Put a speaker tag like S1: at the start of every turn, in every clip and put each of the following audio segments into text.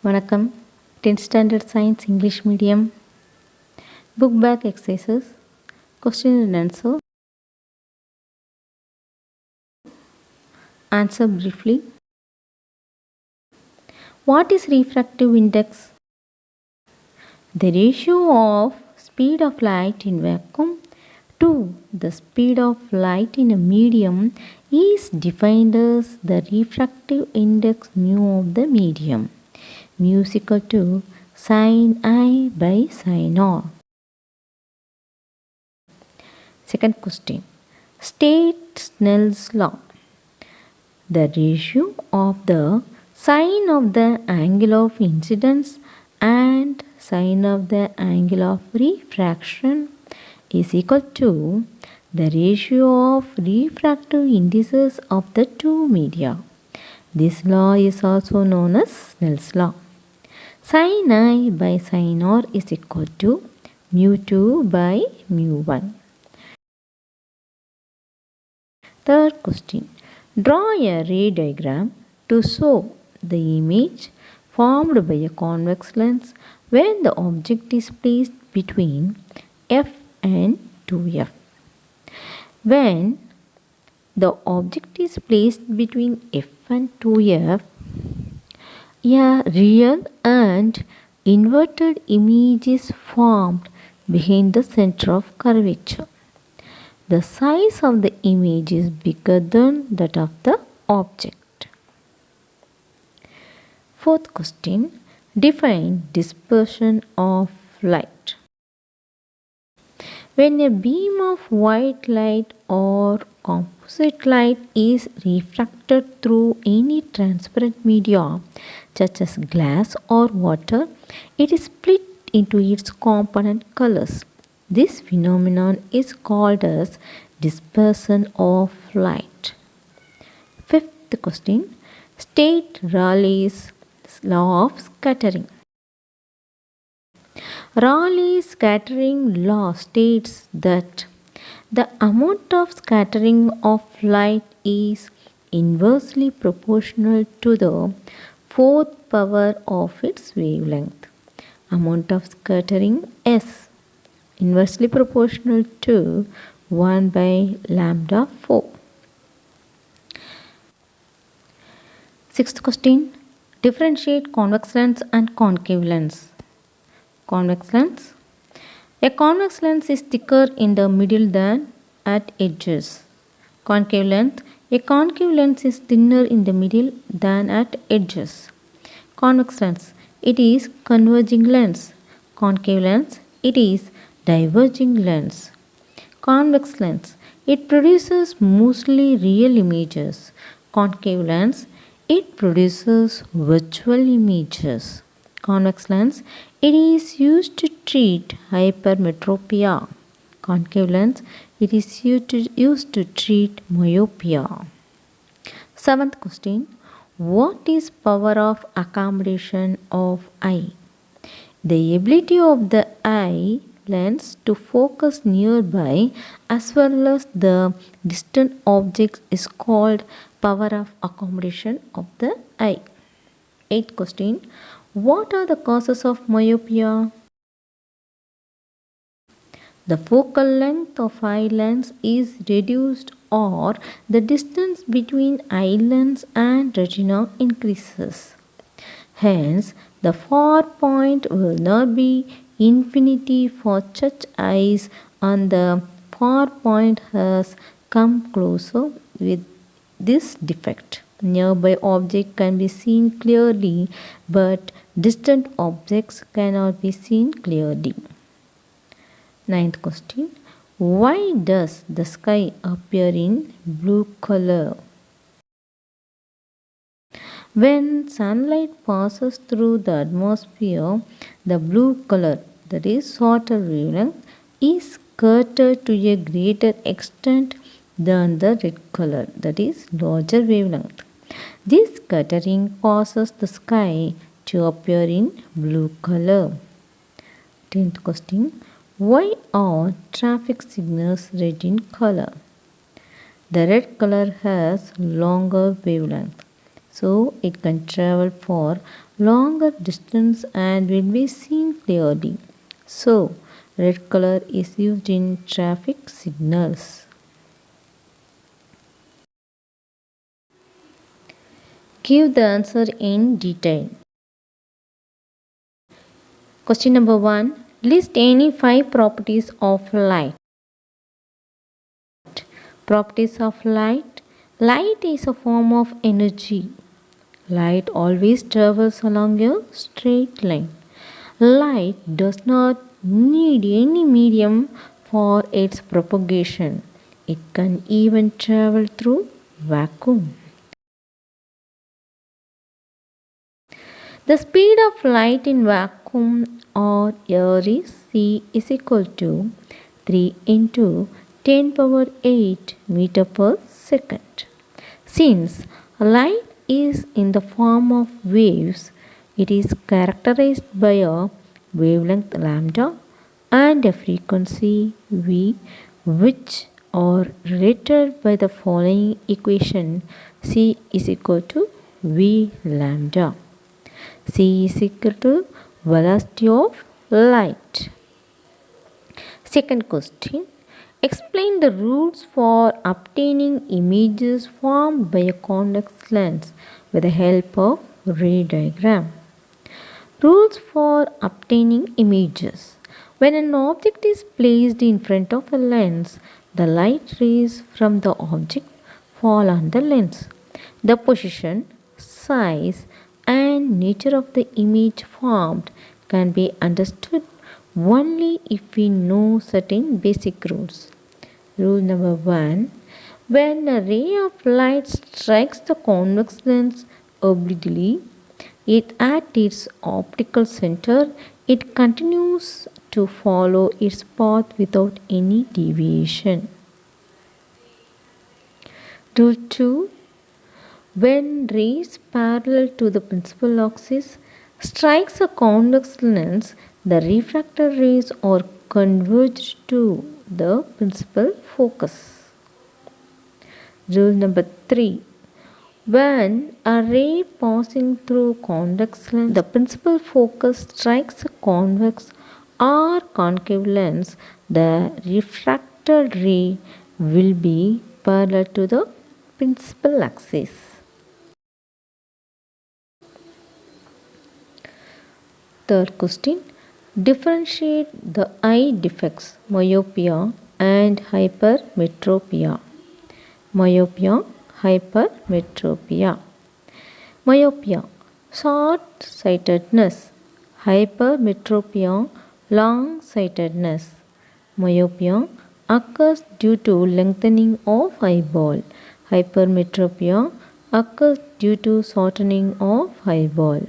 S1: வணக்கம். 10th Standard Science English Medium Book Back Exercises Question and Answer. Answer briefly. What is refractive index? The ratio of speed of light in vacuum to the speed of light in a medium is defined as the refractive index mu of the medium. Mu is equal to sin I by sin R. Second question. State Snell's law. The ratio of the sine of the angle of incidence and sine of the angle of refraction is equal to the ratio of refractive indices of the two media. This law is also known as Snell's law. Sin I by sin R is equal to mu2 by mu1. Third question. Draw a ray diagram to show the image formed by a convex lens when the object is placed between f and 2f. When the object is placed between f and 2f, a real and inverted image is formed behind the center of curvature. The size of the image is bigger than that of the object. Fourth question. Define dispersion of light. When a beam of white light or composite light is refracted through any transparent media such as glass or water, it is split into its component colors. This phenomenon is called as dispersion of light. Fifth question. State Raleigh's law of scattering. Raleigh's scattering law states that the amount of scattering of light is inversely proportional to the fourth power of its wavelength. Amount of scattering S inversely proportional to 1 by lambda 4. Sixth question. Differentiate convex lens and concave lens. Convex lens. A convex lens is thicker in the middle than at edges. Concave lens. A concave lens is thinner in the middle than at edges. Convex lens. It is converging lens. Concave lens. It is diverging lens. Convex lens. It produces mostly real images. Concave lens. It produces virtual images. Convex lens. It is used to treat hypermetropia. Concave lens. It is used to treat myopia. Seventh question. What is power of accommodation of eye? The ability of the eye lens to focus nearby as well as the distant objects is called power of accommodation of the eye. Eighth question. What are the causes of myopia? The focal length of eye lens is reduced or the distance between eye lens and retina increases. Hence, the far point will not be infinity for such eyes and the far point has come closer with this defect. Nearby objects can be seen clearly, but distant objects cannot be seen clearly. Ninth question. Why does the sky appear in blue color? When sunlight passes through the atmosphere, the blue color, that is shorter wavelength, is scattered to a greater extent than the red color, that is larger wavelength. This scattering causes the sky to appear in blue color. 10th question. Why are traffic signals red in color? The red color has longer wavelength, so it can travel for longer distance and will be seen clearly. So, red color is used in traffic signals. Give the answer in detail. Question number 1. List any 5 properties of light. Properties of light. Light is a form of energy. Light always travels along a straight line. Light does not need any medium for its propagation. It can even travel through vacuum. The speed of light in vacuum or air is c is equal to 3 into 10 power 8 meter per second. Since light is in the form of waves, it is characterized by a wavelength lambda and a frequency v, which are related by the following equation: c is equal to v lambda. C is equal to velocity of light. Second question. Explain the rules for obtaining images formed by a convex lens with the help of ray diagram. Rules for obtaining images. When an object is placed in front of a lens, the light rays from the object fall on the lens. The position, size, and nature of the image formed can be understood only if we know certain basic rules. Rule number 1. When a ray of light strikes the convex lens obliquely, at its optical center, it continues to follow its path without any deviation. Rule 2. When rays parallel to the principal axis strikes a convex lens, the refracted rays are converged to the principal focus. Rule number 3. When a ray passing through convex lens, the principal focus strikes a convex or concave lens, the refracted ray will be parallel to the principal axis. Third question. Differentiate the eye defects, myopia and hypermetropia. Myopia, hypermetropia. Myopia, short-sightedness. Hypermetropia, long-sightedness. Myopia occurs due to lengthening of eyeball. Hypermetropia occurs due to shortening of eyeball.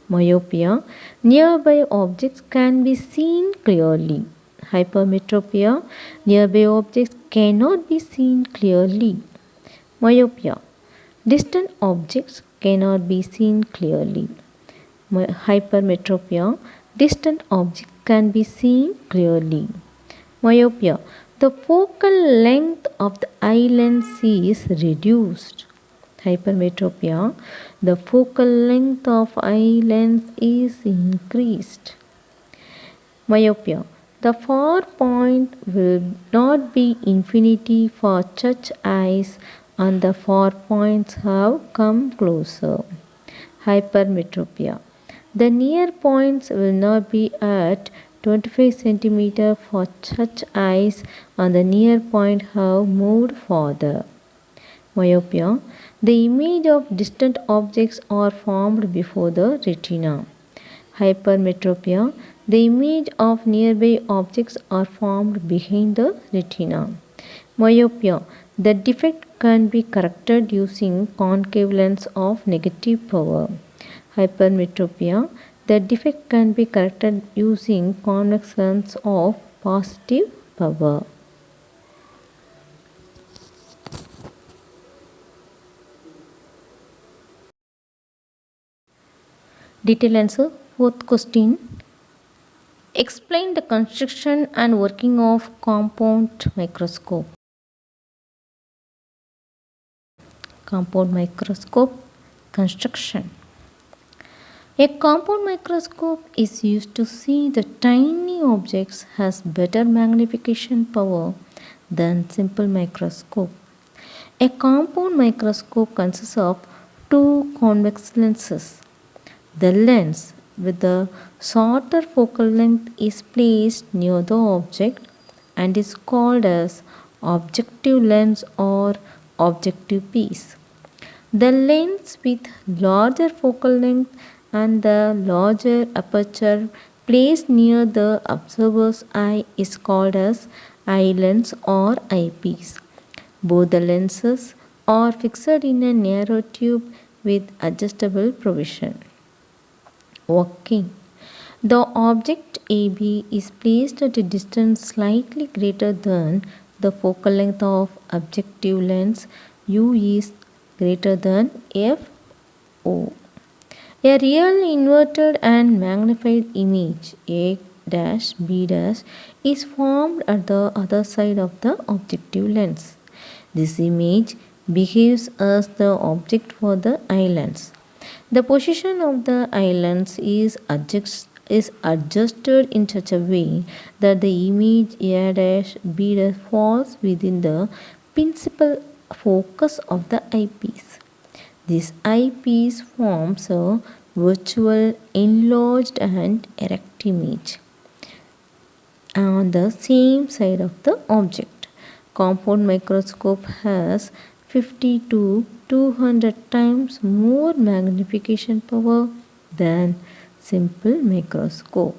S1: Myopia, nearby objects can be seen clearly. Hypermetropia, nearby objects cannot be seen clearly. Myopia, distant objects cannot be seen clearly. Hypermetropia, distant objects can be seen clearly. Myopia, the focal length of the eye lens is reduced. Hypermetropia, the focal length of eye lens is increased. Myopia, the far point will not be infinity for such eyes and the far points have come closer. Hypermetropia, the near points will not be at 25 cm for such eyes and the near point have moved farther. Myopia, the image of distant objects are formed before the retina. Hypermetropia, the image of nearby objects are formed behind the retina. Myopia, the defect can be corrected using concave lens of negative power. Hypermetropia, the defect can be corrected using convex lens of positive power. Detailed answer. Fourth question. Explain the construction and working of compound microscope. Compound microscope construction. A compound microscope is used to see the tiny objects has better magnification power than simple microscope. A compound microscope consists of two convex lenses. The lens with the shorter focal length is placed near the object and is called as objective lens or objective piece. The lens with larger focal length and the larger aperture placed near the observer's eye is called as eye lens or eyepiece. Both the lenses are fixed in a narrow tube with adjustable provision. Working. The object AB is placed at a distance slightly greater than the focal length of objective lens. U is greater than FO. A real inverted and magnified image A dash B dash is formed at the other side of the objective lens. This image behaves as the object for the eye lens. The position of the eye lens is adjusted in such a way that the image A dash B dash falls within the principal focus of the eyepiece. This eyepiece forms a virtual enlarged and erect image on the same side of the object. Compound microscope has 50 to 200 times more magnification power than simple microscope.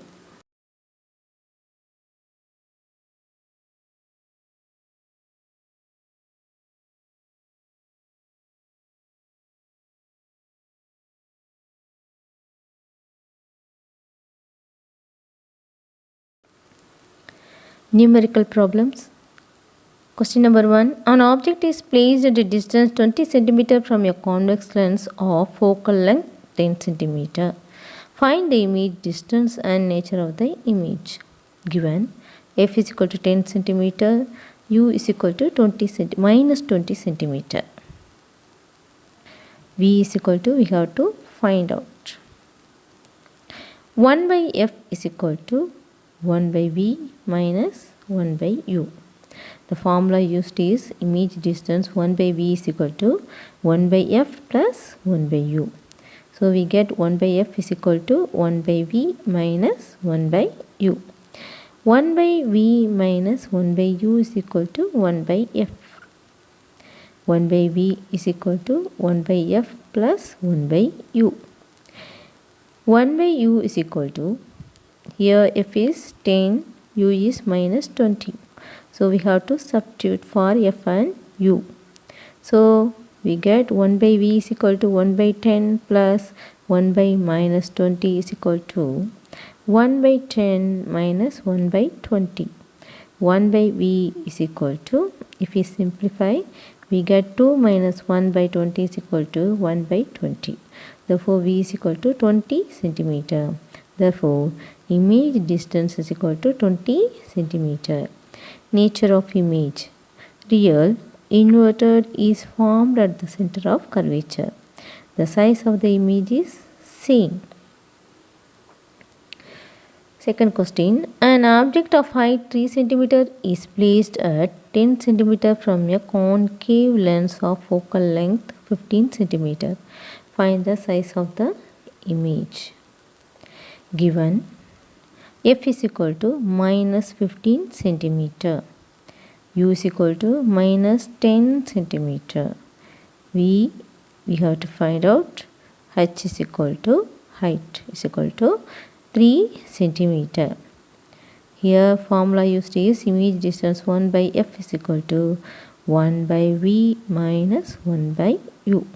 S1: Numerical problems. Question number 1. An object is placed at a distance 20 cm from a convex lens of focal length 10 cm. Find the image distance and nature of the image. Given f is equal to 10 cm, u is equal to minus 20 cm. V is equal to, we have to find out. 1 by f is equal to 1 by v minus 1 by u. The formula used is image distance 1 by v is equal to 1 by f plus 1 by u. So we get 1 by f is equal to 1 by v minus 1 by u. 1 by v minus 1 by u is equal to 1 by f. 1 by v is equal to 1 by f plus 1 by u. 1 by u is equal to, here f is 10, u is minus 20. So we have to substitute for f and u. So we get 1 by v is equal to 1 by 10 plus 1 by minus 20 is equal to 1 by 10 minus 1 by 20. 1 by v is equal to, if we simplify, we get 2 minus 1 by 20 is equal to 1 by 20. Therefore, v is equal to 20 centimeter. Therefore, image distance is equal to 20 centimeter. Nature of image. Real, inverted is formed at the center of curvature. The size of the image is same. Second question. An object of height 3 cm is placed at 10 cm from a concave lens of focal length 15 cm. Find the size of the image. Given f is equal to minus 15 cm. U is equal to minus 10 cm. We have to find out h is equal to, height is equal to 3 cm. Here formula used is image distance 1 by f is equal to 1 by v minus 1 by u.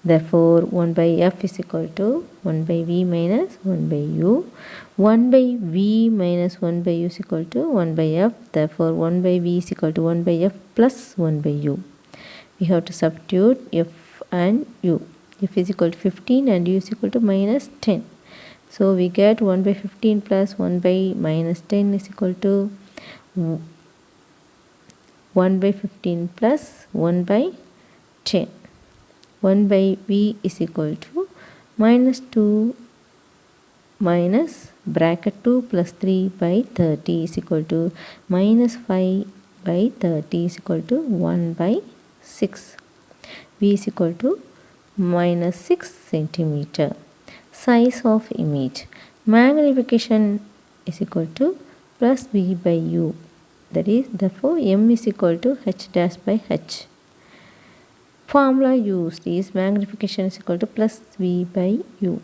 S1: Therefore, 1 by f is equal to 1 by v minus 1 by u. 1 by v minus 1 by u is equal to 1 by f. Therefore, 1 by v is equal to 1 by f plus 1 by u. We have to substitute f and u. F is equal to 15 and U is equal to minus 10. So we get 1 by 15 plus 1 by minus 10 is equal to 1 by 15 plus 1 by 10. 1 by V is equal to minus 2 minus bracket 2 plus 3 by 30 is equal to minus 5 by 30 is equal to 1 by 6. V is equal to minus 6 centimeter. Size of image. Magnification is equal to plus V by U. That is, therefore, M is equal to H dash by H. Formula used is magnification is equal to plus V by U.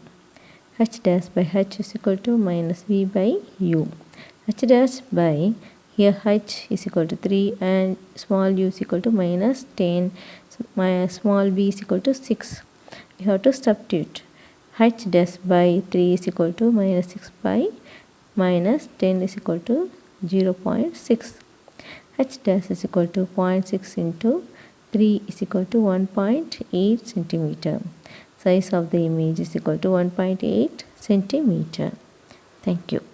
S1: H dash by H is equal to minus V by U. H dash by, here H is equal to 3 and small u is equal to minus 10. Small b is equal to 6. We have to substitute. H dash by 3 is equal to minus 6 by minus 10 is equal to 0.6. H dash is equal to 0.6 into 3 is equal to 1.8 centimeter. Size of the image is equal to 1.8 centimeter. Thank you.